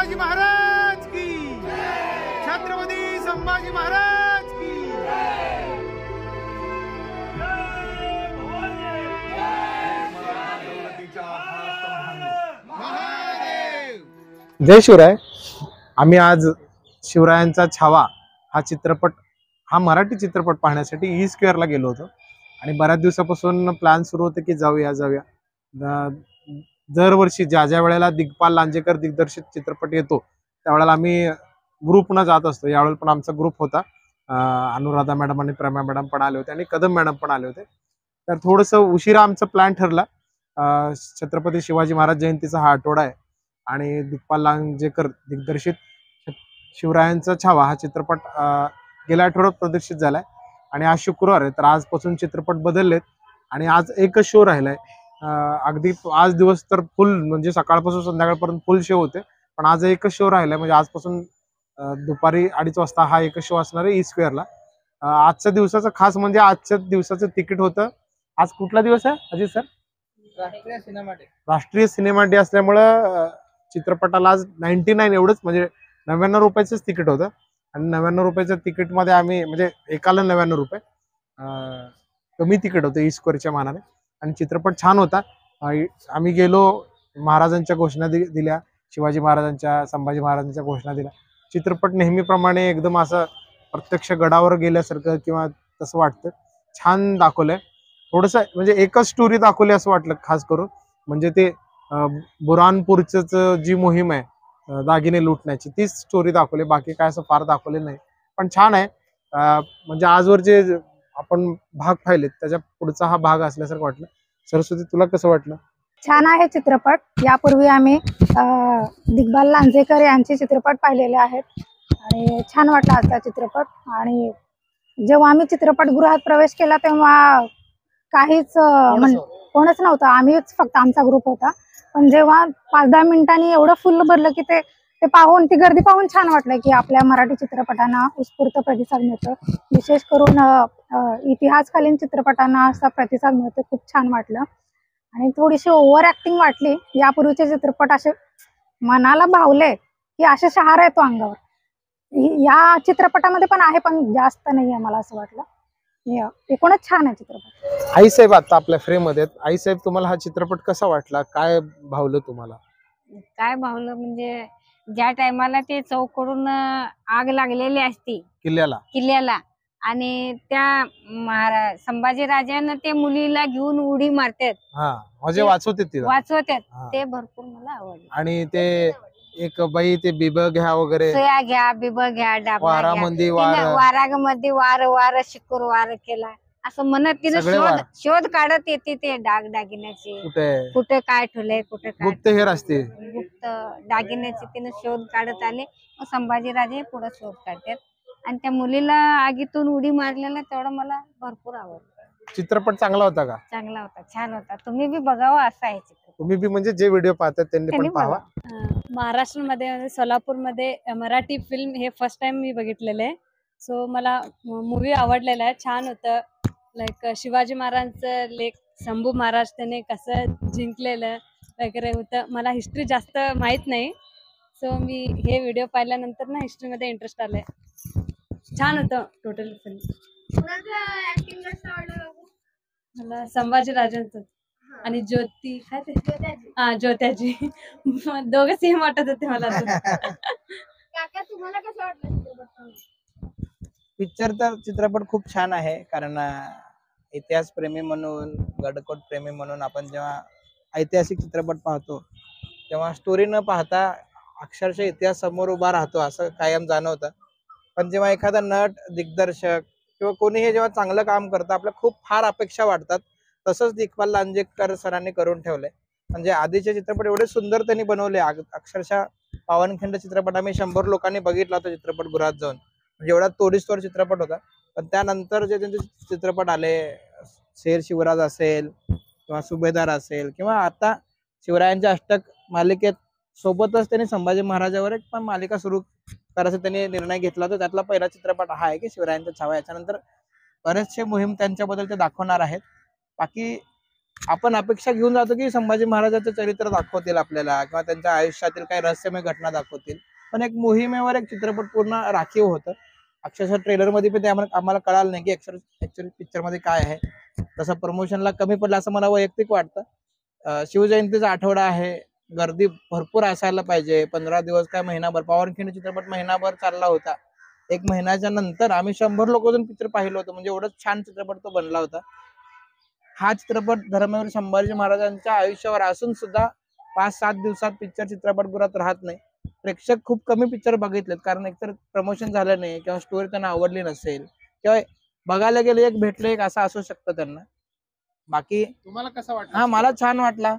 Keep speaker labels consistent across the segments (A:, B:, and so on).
A: शिवाजी महाराज की, छत्रपती संभाजी महाराज की। जय शिवराय। आम्ही आज शिवरायांचा छावा हा चित्रपट, हा मराठी चित्रपट पाहण्यासाठी ई स्क्वेअरला गेलो होतो आणि बऱ्याच दिवसापासून प्लॅन सुरू होते की जाऊया। दरवर्षी ज्या वेळेला दिग्पाल लांजेकर दिग्दर्शित चित्रपट येतो त्यावेळेला आम्ही ग्रुपनं जात असतो। यावेळेला पण आमचा ग्रुप होता, अनुराधा मॅडम आणि प्रेमा मॅडम पण आले होते आणि कदम मॅडम पण आले होते। तर थोडंसं उशिरा आमचा प्लॅन ठरला। छत्रपती शिवाजी महाराज जयंतीचा हा आठवडा आहे आणि दिग्पाल लांजेकर दिग्दर्शित शिवरायांचा छावा हा चित्रपट गेल्या आठवड्यात प्रदर्शित झालाय आणि आज शुक्रवार आहे, तर आजपासून चित्रपट बदललेत आणि आज एकच शो राहिलाय। अगदी आज दिवस तर फुल, म्हणजे सकाळपासून संध्याकाळपर्यंत फुल शो होते, पण आज एकच शो राहिलाय। म्हणजे आजपासून दुपारी 2:30 वाजता हा एकच शो असणार आहे ई स्क्वेअरला। आजच्या दिवसाचं खास म्हणजे आजच्या दिवसाचं तिकीट होतं। आज कुठला दिवस आहे अजित सर? राष्ट्रीय सिनेमा डे असल्यामुळं चित्रपटाला आज 99 एवढंच, म्हणजे 99 रुपयाचंच तिकीट होतं आणि 99 रुपयाच्या तिकीटमध्ये आम्ही, म्हणजे एकाला 99 रुपये कमी तिकीट होतं ई स्क्वेअरच्या मानाने आणि चित्रपट छान होता। आम्ही गेलो, महाराजांच्या घोषणा दिल्या, शिवाजी महाराजांच्या, संभाजी महाराजांच्या घोषणा दिल्या। चित्रपट नेहमीप्रमाणे एकदम असं प्रत्यक्ष गडावर गेल्यासारखं किंवा तसं वाटतं, छान दाखवलंय। थोडंसं म्हणजे एकच स्टोरी दाखवली असं वाटलं खास करून, म्हणजे ते बुरहानपूरच जी मोहीम आहे दागिने लुटण्याची, तीच स्टोरी दाखवली, बाकी काय असं फार दाखवले नाही, पण छान आहे। म्हणजे आजवर जे आपण भाग पाहिलेत त्याच्या पुढचा हा भाग असल्यासारखं वाटलं। सरस्वती, तुला कसं वाटलं?
B: छान आहे चित्रपट। यापूर्वी आम्ही दिग्पाल लांजेकर यांचे चित्रपट पाहिलेले आहेत आणि छान वाटला आजचा चित्रपट। आणि जेव्हा आम्ही चित्रपटगृहात प्रवेश केला तेव्हा काहीच कोणच नव्हतं, आम्हीच फक्त, आमचा ग्रुप होता। पण जेव्हा 5-10 मिनिटांनी एवढं फुल भरलं की ते पाहून, ती गर्दी पाहून छान वाटलं की आपल्या मराठी चित्रपटांना उत्स्फूर्त प्रतिसाद मिळतो। विशेष करून इतिहासकालीन चित्रपटांना असा प्रतिसाद मिळतो, खूप छान वाटलं। आणि थोडीशी ओव्हर ऍक्टिंग वाटली। यापूर्वीचे चित्रपट असे मनाला भावले की असे शहारा येतो अंगावर, या चित्रपटामध्ये पण आहे, पण जास्त नाहीये मला असं वाटलं। एकूणच छान आहे चित्रपट।
A: आई साहेब आता आपल्या फ्रेम मध्ये आहेत। आई साहेब, तुम्हाला हा चित्रपट कसा वाटला? काय भावलं तुम्हाला?
C: काय भावलं म्हणजे ज्या टायमाला ते चौकडून आग लागलेली असती किल्ल्याला आणि त्या संभाजी राजांना ते मुलीला घेऊन उडी मारतात,
A: म्हणजे वाचवतात
C: ते भरपूर मला आवडलं।
A: आणि ते एक बाई ते बिब घ्या वगैरे,
C: सया घ्या, बिब घ्या,
A: वारामध्ये
C: वारामध्ये वार शिकूर वार केला असं म्हणत तिने शोध काढत येते ते दागिन्याचे, कुठे काय ठेवलंय, कुठे काय
A: गुप्तहेर असते,
C: गुप्त दागिन्याचे तिने शोध काढत आले। मग संभाजीराजे पुढे शोध काढतात आणि त्या मुलीला आगीतून उडी मारलेला तेवढं मला भरपूर आवडलं।
A: चित्रपट चांगला होता का?
C: चांगला होता, छान होता। तुम्ही बी बघावं असं आहे चित्रपट।
A: तुम्ही बी म्हणजे जे व्हिडिओ पाहतात त्यांनी पण पाहावा।
D: महाराष्ट्रामध्ये, सोलापूरमध्ये मराठी फिल्म हे फर्स्ट टाइम मी बघितलेले, सो मला मूवी आवडलेला आहे, छान होतं। लाईक शिवाजी महाराजांचं लेख शंभू महाराज त्याने कसं जिंकलेलं वगैरे होतं। मला हिस्ट्री जास्त माहित नाही, सो मी हे व्हिडिओ पाहिल्यानंतर ना हिस्ट्रीमध्ये इंटरेस्ट आलाय। छान होतं टोटल फिल्म। मला संभाजी राजांचं आणि ज्योती काय ते ज्योत्याजी दोघं सेम वाटत होते मला।
E: काका, तुम्हाला कसं वाटलं पिक्चर? तर चित्रपट खूप छान आहे, कारण इतिहास प्रेमी म्हणून, गडकोट प्रेमी म्हणून आपण जेव्हा ऐतिहासिक चित्रपट पाहतो तेव्हा स्टोरी न पाहता अक्षरशः इतिहास समोर उभा राहतो असं कायम जाणवतं। पण जेव्हा एखादा नट, दिग्दर्शक किंवा कोणीही जेव्हा चांगलं काम करतं, आपल्या खूप फार अपेक्षा वाटतात। तसंच दिग्पाल लांजेकर सरांनी करून ठेवलंय। म्हणजे आधीचे चित्रपट एवढे सुंदर त्यांनी बनवले, अक्षरशः पावनखिंड चित्रपट आम्ही 100 लोकांनी बघितला होता चित्रपटगृहात जाऊन, म्हणजे एवढा तोडीस्तोड चित्रपट होता। पण त्यानंतर जे त्यांचे चित्रपट आले, शेर शिवराज असेल किंवा सुभेदार असेल, किंवा आता शिवरायांच्या अष्टक मालिकेत सोबतच त्यांनी संभाजी महाराजांवर एक पण मालिका सुरू करायचा त्यांनी निर्णय घेतला होता। त्यातला पहिला चित्रपट हा आहे की शिवरायांचा छावा। याच्यानंतर बरेचसे मोहीम त्यांच्याबद्दल ते दाखवणार आहेत। बाकी आपण अपेक्षा घेऊन जातो की संभाजी महाराजांचं चरित्र दाखवतील आपल्याला किंवा त्यांच्या आयुष्यातील काही रहस्यमय घटना दाखवतील, पण एक मोहिमेवर एक चित्रपट पूर्ण राखीव होतं. अक्षरशः ट्रेलर मध्ये पण ते आम्हाला कळालं नाही की ऍक्च्युअली पिक्चर मध्ये काय आहे. तसं प्रमोशनला कमी पडलं असं मला वैयक्तिक वाटतं. शिवजयंतीचा आठवडा आहे, गर्दी भरपूर असायला पाहिजे. 15 दिवस काय महिनाभर, पावनखिंड चित्रपट महिनाभर चालला होता. 1 महिन्याच्या नंतर आम्ही 100 लोक जाऊन पिक्चर पाहिलं होतं. म्हणजे एवढंच छान चित्रपट तो बनला होता. हा चित्रपट धर्मवीर संभाजी महाराजांच्या आयुष्यावर असून सुद्धा 5-7 दिवसात पिक्चर चित्रपटगृहात राहत नाही. प्रेक्षक खूप कमी पिक्चर बघितलेत, कारण एकतर प्रमोशन झालं नाही किंवा स्टोरी त्यांना आवडली नसेल किंवा बघायला गेले एक भेटले एक असं असू शकतं त्यांना. बाकी
A: तुम्हाला कसं वाटलं?
E: हा, मला छान वाटला.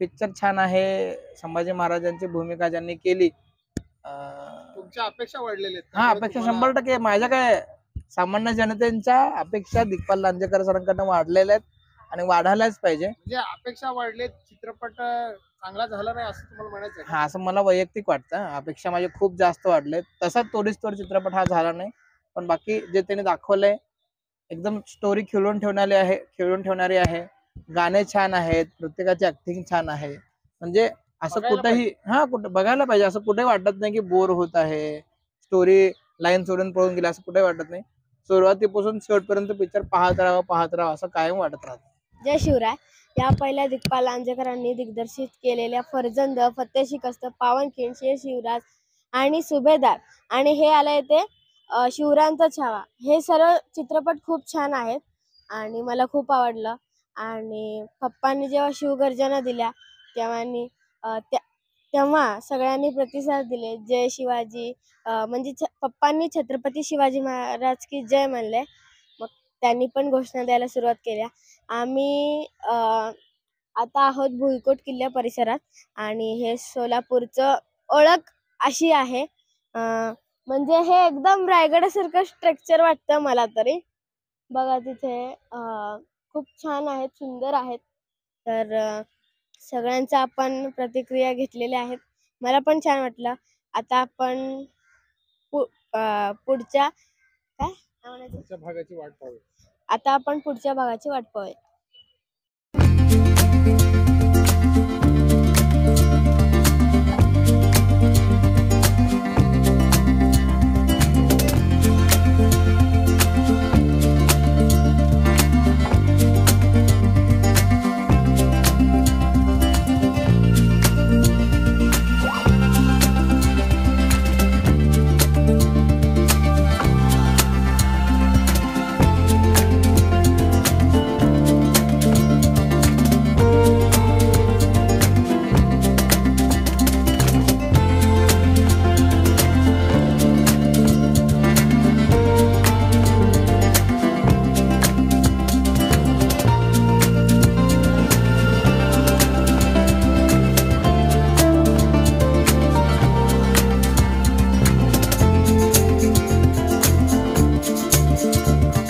E: पिक्चर छान आहे. संभाजी महाराजांची भूमिका ज्यांनी केली,
A: तुमच्या अपेक्षा वाढलेल्या आहेत?
E: हा, अपेक्षा 100%. माझ्या काय सामान्य जनतेच्या अपेक्षा दिग्पाल लांजेकर सरांकडनं वाढलेल्या आहेत आणि वाढायलाच पाहिजे.
A: म्हणजे अपेक्षा वाढले, चित्रपट चांगला झाला नाही असं तुम्हाला म्हणायचं आहे?
E: हा, असं मला वैयक्तिक वाटतं. अपेक्षा माझे खूप जास्त वाढलेत. तसा तोडीस-तोड चित्रपट हा झाला नाही, पण बाकी जे त्यांनी दाखवलंय एकदम स्टोरी खिळून ठेवणारी आहे. गाणे छान आहेत, प्रत्येकाची ऍक्टिंग छान आहे. म्हणजे असं
A: बघायला
E: कुठेही कुठं बघायला पाहिजे. असं कुठे वाटत नाही की बोर होत आहे, स्टोरी लाईन सोडून पळून गेली, असं कुठे वाटत नाही. सुरुवातीपासून शेवटपर्यंत पिक्चर पाहत राहावं असं कायम वाटत राहतं.
F: जय शिवराय. या पहिल्या दिग्पाल लांजेकरांनी दिग्दर्शित केलेल्या फर्जंद, फत्ते शिकस्त, पावनखिंड, शेर शिवराज आणि सुभेदार आणि हे आलंय ते शिवरायांचा छावा, हे सर्व चित्रपट खूप छान आहेत आणि मला खूप आवडलं. आणि पप्पांनी जेव्हा शिवगर्जना दिल्या तेव्हा सगळ्यांनी प्रतिसाद दिले. जय शिवाजी, म्हणजे पप्पांनी छत्रपती शिवाजी महाराज की जय म्हणले. मग त्यांनी पण घोषणा द्यायला सुरुवात केल्या. आम्ही आता आहोत भुईकोट किल्ला परिसरात आणि हे सोलापूरचं ओळख अशी आहे. म्हणजे हे एकदम रायगडासारखं स्ट्रक्चर वाटतं मला तरी. बघा तिथे खूप छान आहेत, सुंदर आहेत. तर सगळ्यांचा आपण प्रतिक्रिया घेतलेल्या आहेत. मला पण छान वाटलं. आता आपण पुढच्या
A: भागाची वाट पाहू.
F: आता आपण पुढच्या भागाची वाट पाहूया.